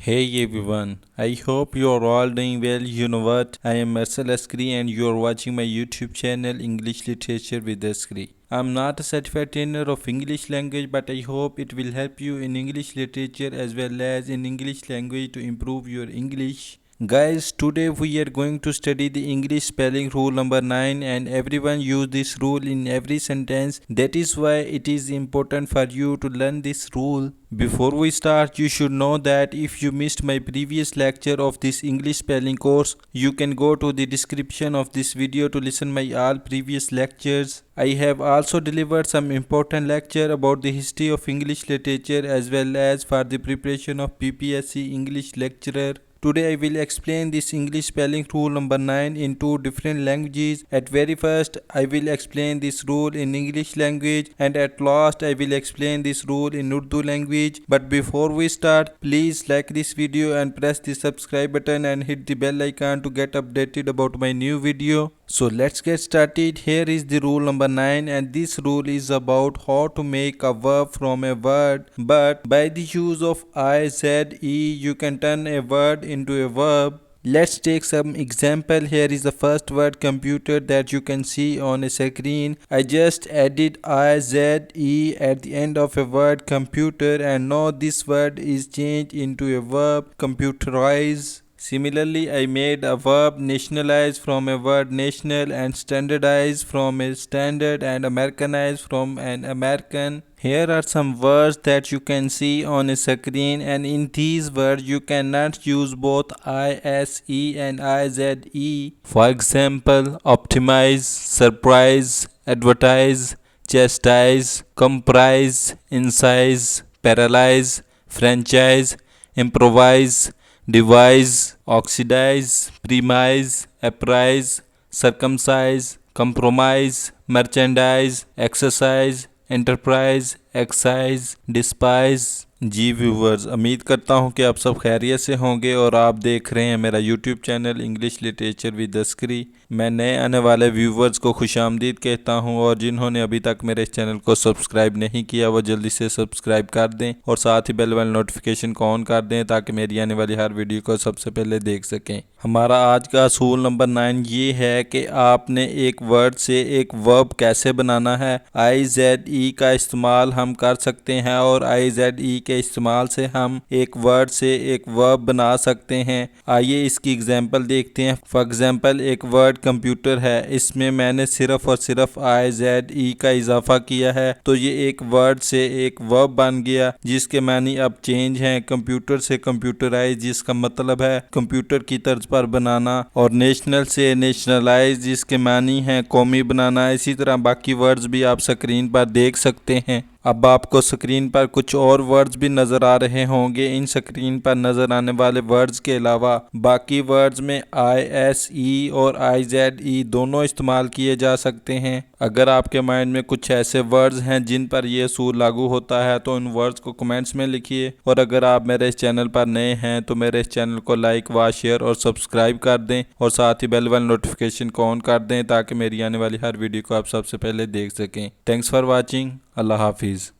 Hey everyone, I hope you are all doing well. You know what? I am Askari and you are watching my YouTube channel English Literature with Askari. I'm not a certified trainer of English language, but I hope it will help you in English literature as well as in English language to improve your English. Guys, today we are going to study the English spelling rule number 9 and everyone use this rule in every sentence. That is why it is important for you to learn this rule. Before we start, you should know that if you missed my previous lecture of this English spelling course, you can go to the description of this video to listen my all previous lectures. I have also delivered some important lecture about the history of English literature as well as for the preparation of PPSC English lecturer. Today I will explain this English spelling rule number 9 in two different languages. At very first I will explain this rule in English language and at last I will explain this rule in Urdu language. But before we start, please like this video and press the subscribe button and hit the bell icon to get updated about my new video. So let's get started. Here is the rule number 9 and this rule is about how to make a verb from a word, but by the use of IZE you can turn a word into a verb. Let's take some example. Here is the first word computer that you can see on a screen. I just added IZE at the end of a word computer and now this word is changed into a verb computerize. Similarly, I made a verb nationalize from a word national and standardize from a standard and Americanize from an American. Here are some words that you can see on a screen and in these words you cannot use both ISE and IZE. For example, optimize, surprise, advertise, chastise, comprise, incise, paralyze, franchise, improvise, devise, oxidize, premise, apprise, circumcise, compromise, merchandise, exercise, enterprise, excise, despise. जी viewers, उम्मीद करता हूँ कि आप सब खैरियत से होंगे और आप देख रहे हैं मेरा YouTube channel English literature with Askari. मैं नए आने वाले व्यूवर्स को खुशामदीद कहता हूँ और जिन्होंने अभी तक मेरे इस चैनल को सब्सक्राइब नहीं किया वो जल्दी से सब्सक्राइब कर दें और साथ ही बेल वाली नोटिफिकेशन को ऑन कर दें ताकि मेरी आने वाली हर वीडियो को सबसे पहले देख सकें। हमारा आज का असूल नंबर 9 ये है कि आपने एक वर्ड से एक वर्ब कैसे बनाना है। IZE का इस्तेमाल हम कर सकते हैं और IZE के इस्तेमाल से हम एक वर्ड से एक वर्ब बना सकते हैं। आइए इसकी एग्जांपल देखते हैं। फॉर एग्जांपल एक वर्ड कंप्यूटर है, इसमें मैंने सिर्फ और सिर्फ IZE का इजाफा किया है तो ये एक वर्ड से एक वर्ब बन गया जिसके मानी अब चेंज हैं। कंप्यूटर से कंप्यूटराइज जिसका मतलब है कंप्यूटर की तर्ज पर बनाना और नेशनल से नेशनलाइज जिसके मानी है कौमी बनाना। इसी तरह बाकी वर्ड्स भी आप स्क्रीन पर देख सकते हैं। अब आपको स्क्रीन पर कुछ और वर्ड्स भी नज़र आ रहे होंगे। इन स्क्रीन पर नज़र आने वाले वर्ड्स के अलावा बाकी वर्ड्स में ISE और IZE दोनों इस्तेमाल किए जा सकते हैं। अगर आपके माइंड में कुछ ऐसे वर्ड्स हैं जिन पर यह असूल लागू होता है तो उन वर्ड्स को कमेंट्स में लिखिए और अगर आप मेरे इस चैनल पर नए हैं तो मेरे इस चैनल को लाइक व शेयर और सब्सक्राइब कर दें और साथ ही बेल वाली नोटिफिकेशन को ऑन कर दें ताकि मेरी आने वाली हर वीडियो को आप सबसे पहले देख सकें। Thanks for watching. अल्लाह हाफिज़।